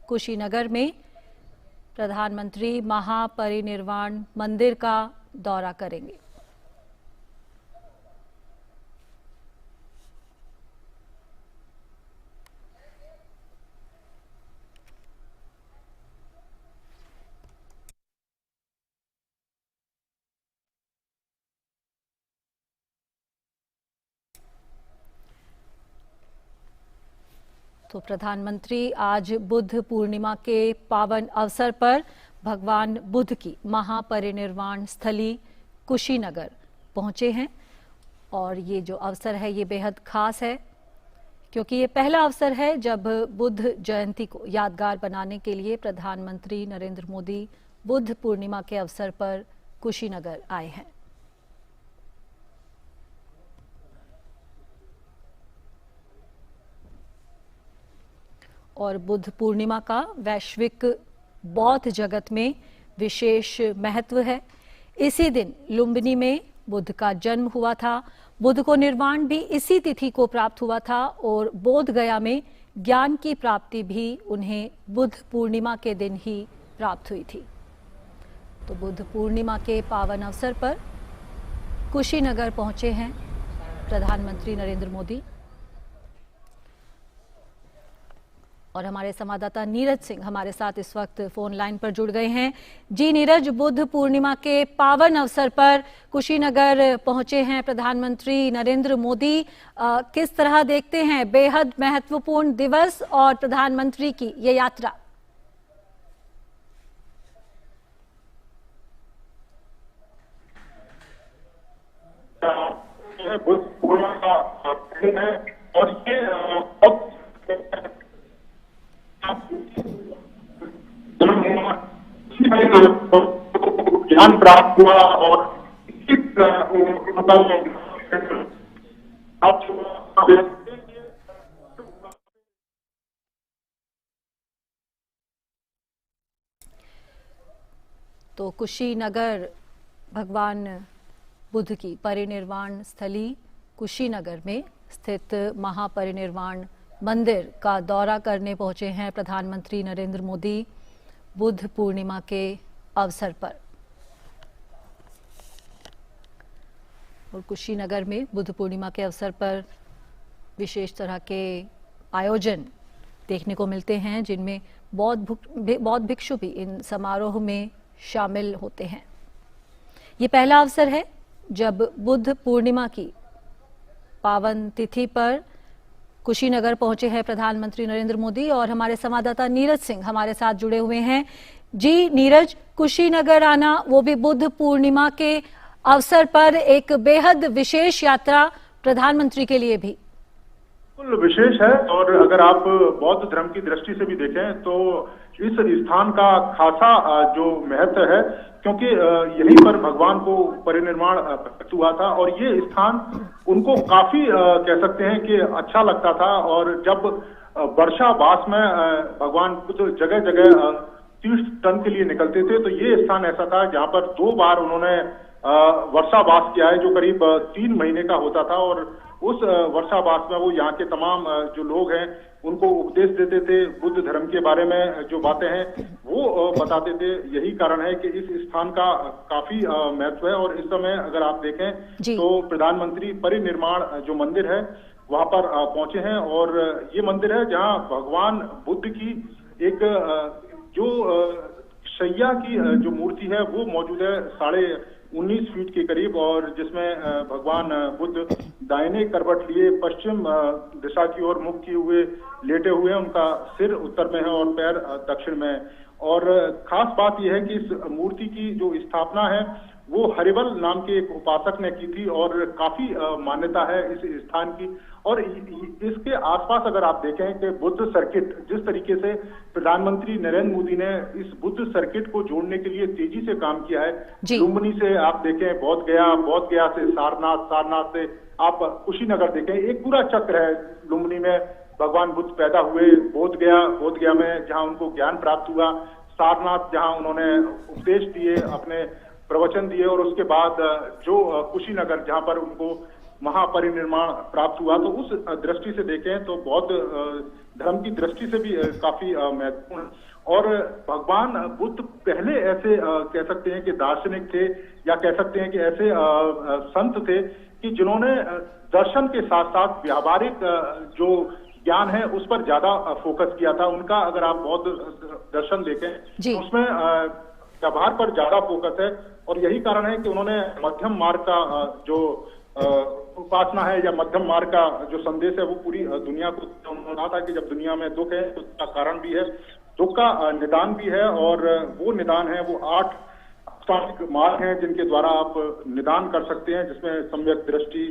कुशीनगर में प्रधानमंत्री महापरिनिर्वाण मंदिर का दौरा करेंगे। तो प्रधानमंत्री आज बुद्ध पूर्णिमा के पावन अवसर पर भगवान बुद्ध की महापरिनिर्वाण स्थली कुशीनगर पहुंचे हैं और ये जो अवसर है ये बेहद खास है क्योंकि ये पहला अवसर है जब बुद्ध जयंती को यादगार बनाने के लिए प्रधानमंत्री नरेंद्र मोदी बुद्ध पूर्णिमा के अवसर पर कुशीनगर आए हैं। और बुद्ध पूर्णिमा का वैश्विक बौद्ध जगत में विशेष महत्व है। इसी दिन लुम्बिनी में बुद्ध का जन्म हुआ था। बुद्ध को निर्वाण भी इसी तिथि को प्राप्त हुआ था और बोध गया में ज्ञान की प्राप्ति भी उन्हें बुद्ध पूर्णिमा के दिन ही प्राप्त हुई थी। तो बुद्ध पूर्णिमा के पावन अवसर पर कुशीनगर पहुंचे हैं प्रधानमंत्री नरेंद्र मोदी और हमारे संवाददाता नीरज सिंह हमारे साथ इस वक्त फोन लाइन पर जुड़ गए हैं। जी नीरज, बुद्ध पूर्णिमा के पावन अवसर पर कुशीनगर पहुंचे हैं प्रधानमंत्री नरेंद्र मोदी। किस तरह देखते हैं बेहद महत्वपूर्ण दिवस और प्रधानमंत्री की ये यात्रा? बुद्ध पूर्णिमा का दिन है और ये ज्ञान प्राप्त हुआ और तो कुशीनगर भगवान बुद्ध की परिनिर्वाण स्थली कुशीनगर में स्थित महापरिनिर्वाण मंदिर का दौरा करने पहुंचे हैं प्रधानमंत्री नरेंद्र मोदी बुद्ध पूर्णिमा के अवसर पर। और कुशीनगर में बुद्ध पूर्णिमा के अवसर पर विशेष तरह के आयोजन देखने को मिलते हैं जिनमें बौद्ध भिक्षु भी इन समारोह में शामिल होते हैं। ये पहला अवसर है जब बुद्ध पूर्णिमा की पावन तिथि पर कुशीनगर पहुंचे हैं प्रधानमंत्री नरेंद्र मोदी और हमारे संवाददाता नीरज सिंह हमारे साथ जुड़े हुए हैं। जी नीरज, कुशीनगर आना वो भी बुद्ध पूर्णिमा के अवसर पर एक बेहद विशेष यात्रा प्रधानमंत्री के लिए भी बिल्कुल विशेष है। और अगर आप बौद्ध धर्म की दृष्टि से भी देखें तो इस स्थान का खासा जो महत्व है क्योंकि यहीं पर भगवान को परिनिर्वाण प्राप्त हुआ था और ये स्थान उनको काफी कह सकते हैं कि अच्छा लगता था। और जब वर्षावास में भगवान बुद्ध जगह जगह तीर्थ टन के लिए निकलते थे तो ये स्थान ऐसा था जहाँ पर 2 बार उन्होंने वर्षावास किया है जो करीब 3 महीने का होता था। और उस वर्षावास में वो यहाँ के तमाम जो लोग हैं उनको उपदेश देते थे, बुद्ध धर्म के बारे में जो बातें हैं वो बताते थे। यही कारण है कि इस स्थान का काफी महत्व है। और इस समय अगर आप देखें तो प्रधानमंत्री परिनिर्वाण जो मंदिर है वहां पर पहुंचे हैं और ये मंदिर है जहां भगवान बुद्ध की एक जो शैया की जो मूर्ति है वो मौजूद है 19.5 फीट के करीब और जिसमें भगवान बुद्ध दाहिने करवट लिए पश्चिम दिशा की ओर मुख किए हुए लेटे हुए हैं। उनका सिर उत्तर में है और पैर दक्षिण में है। और खास बात यह है कि इस मूर्ति की जो स्थापना है वो हरिबल नाम के एक उपासक ने की थी और काफी मान्यता है इस स्थान की। और इसके आसपास अगर आप देखें कि बुद्ध सर्किट जिस तरीके से प्रधानमंत्री नरेंद्र मोदी ने इस बुद्ध सर्किट को जोड़ने के लिए तेजी से काम किया है। लुम्बिनी से आप देखें बोध गया से सारनाथ, सारनाथ से आप कुशीनगर देखें, एक पूरा चक्र है। लुम्बिनी में भगवान बुद्ध पैदा हुए, बोध गया में जहां उनको ज्ञान प्राप्त हुआ, सारनाथ जहां उन्होंने उपदेश दिए, अपने प्रवचन दिए और उसके बाद जो कुशीनगर जहां पर उनको महापरिनिर्वाण प्राप्त हुआ। तो उस दृष्टि से देखें तो बौद्ध धर्म की दृष्टि से भी काफी महत्वपूर्ण है। और भगवान बुद्ध पहले ऐसे कह सकते हैं कि दार्शनिक थे, या कह सकते हैं कि ऐसे संत थे कि जिन्होंने दर्शन के साथ साथ व्यावहारिक जो ज्ञान है उस पर ज्यादा फोकस किया था। उनका अगर आप बौद्ध दर्शन देखें तो उसमें व्यवहार पर ज्यादा फोकस है, और यही कारण है कि उन्होंने मध्यम मार्ग का जो उपासना है या मध्यम मार्ग का जो संदेश है वो पूरी दुनिया को उन्होंने कहा था कि जब दुनिया में दुख है तो उसका कारण भी है, दुख का निदान भी है, और वो निदान है वो 8 अष्टांगिक मार्ग हैं जिनके द्वारा आप निदान कर सकते हैं, जिसमें सम्यक दृष्टि,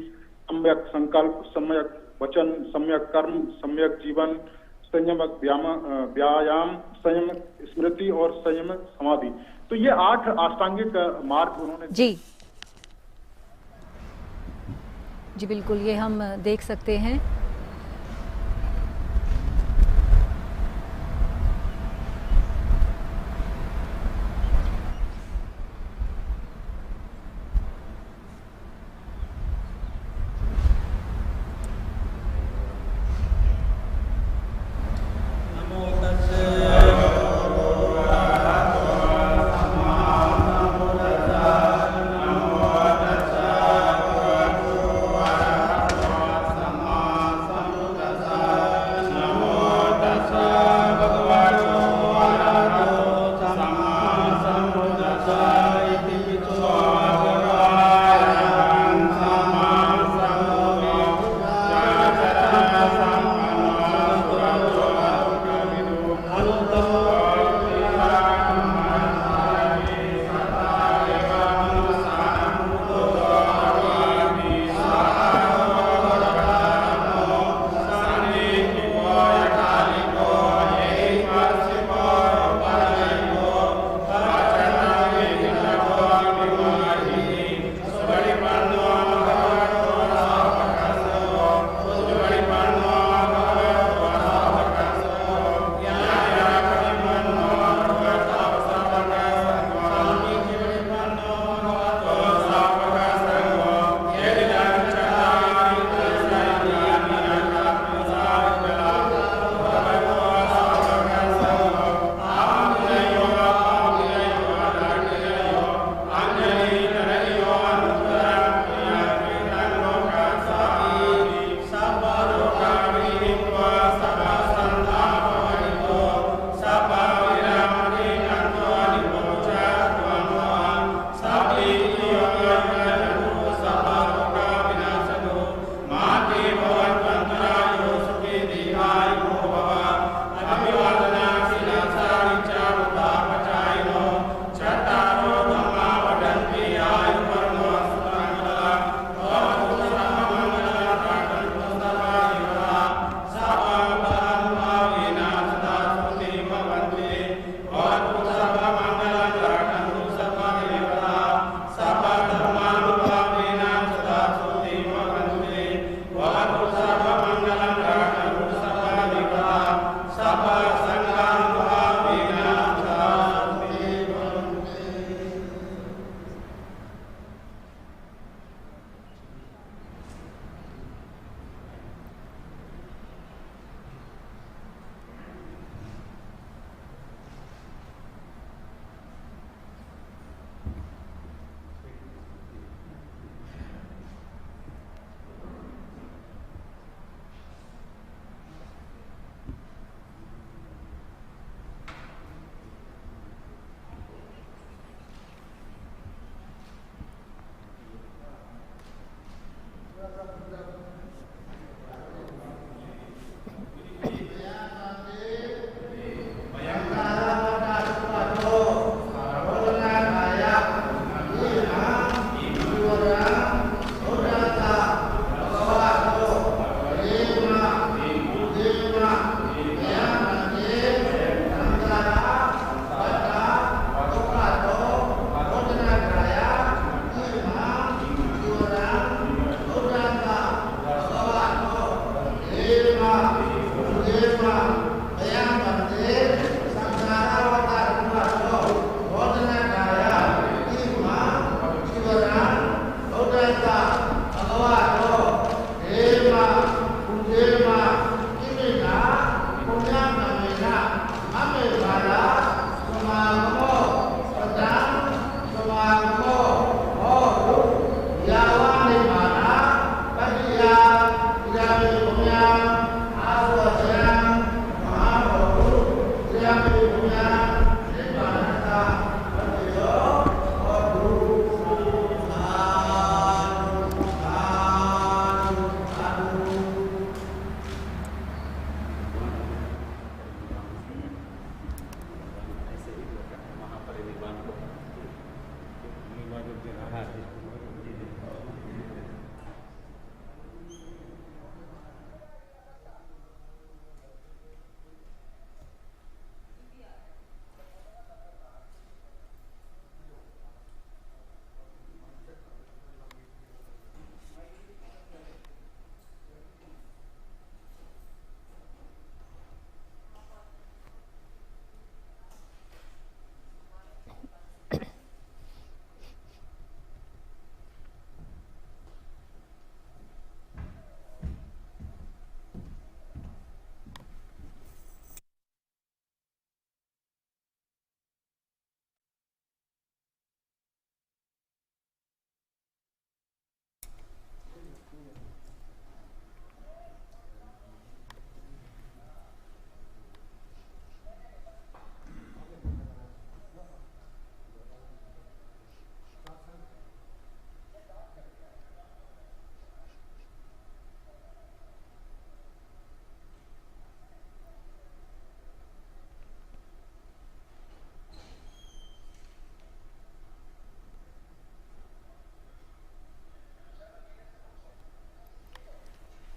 सम्यक संकल्प, सम्यक वचन, सम्यक कर्म, सम्यक जीवन, संयम व्यायाम, संयम स्मृति और संयम समाधि। तो ये 8 अष्टांगिक मार्ग उन्होंने जी बिल्कुल, ये हम देख सकते हैं।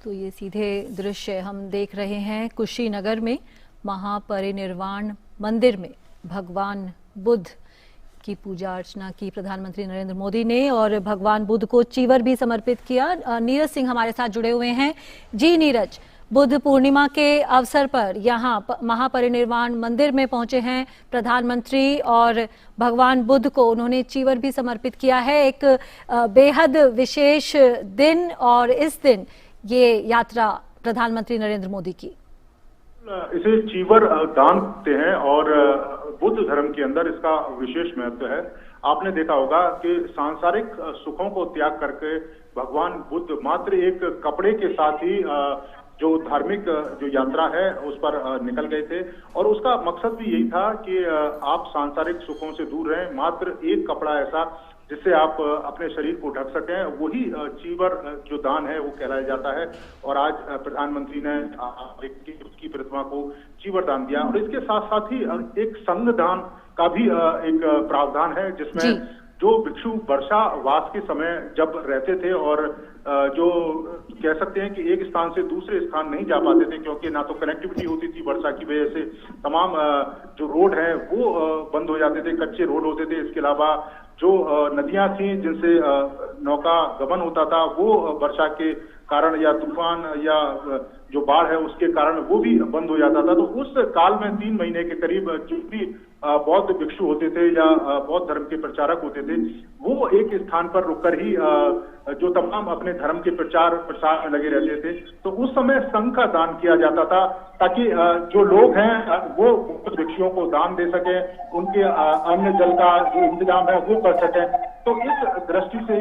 तो ये सीधे दृश्य हम देख रहे हैं कुशीनगर में महापरिनिर्वाण मंदिर में भगवान बुद्ध की पूजा अर्चना की प्रधानमंत्री नरेंद्र मोदी ने और भगवान बुद्ध को चीवर भी समर्पित किया। नीरज सिंह हमारे साथ जुड़े हुए हैं। जी नीरज, बुद्ध पूर्णिमा के अवसर पर यहाँ महापरिनिर्वाण मंदिर में पहुंचे हैं प्रधानमंत्री और भगवान बुद्ध को उन्होंने चीवर भी समर्पित किया है। एक बेहद विशेष दिन और इस दिन ये यात्रा प्रधानमंत्री नरेंद्र मोदी की। इसे चीवर दान कहते हैं और बुद्ध धर्म के अंदर इसका विशेष महत्व है। आपने देखा होगा कि सांसारिक सुखों को त्याग करके भगवान बुद्ध मात्र एक कपड़े के साथ ही जो धार्मिक जो यात्रा है उस पर निकल गए थे और उसका मकसद भी यही था कि आप सांसारिक सुखों से दूर रहें, मात्र एक कपड़ा ऐसा जिससे आप अपने शरीर को ढक सकें, वही चीवर जो दान है वो कहलाया जाता है। और आज प्रधानमंत्री ने उसकी प्रतिमा को चीवर दान दिया और इसके साथ साथ ही एक संघ दान का भी एक प्रावधान है जिसमें जो भिक्षु वर्षा वास के समय जब रहते थे और जो कह सकते हैं कि एक स्थान से दूसरे स्थान नहीं जा पाते थे क्योंकि ना तो कनेक्टिविटी होती थी वर्षा की वजह से, तमाम जो रोड है वो बंद हो जाते थे, कच्चे रोड होते थे। इसके अलावा जो नदियां थी जिनसे नौका गमन होता था वो वर्षा के कारण या तूफान या जो बाढ़ है उसके कारण वो भी बंद हो जाता था। तो उस काल में 3 महीने के करीब जो भी बौद्ध भिक्षु होते थे या बौद्ध धर्म के प्रचारक होते थे वो एक स्थान पर रुककर ही जो तमाम अपने धर्म के प्रचार प्रसार में लगे रहते थे। तो उस समय संघ का दान किया जाता था ताकि जो लोग हैं वो भिक्षुओं को दान दे सके, उनके अन्न जल का जो इंतजाम है वो कर सके। तो इस दृष्टि से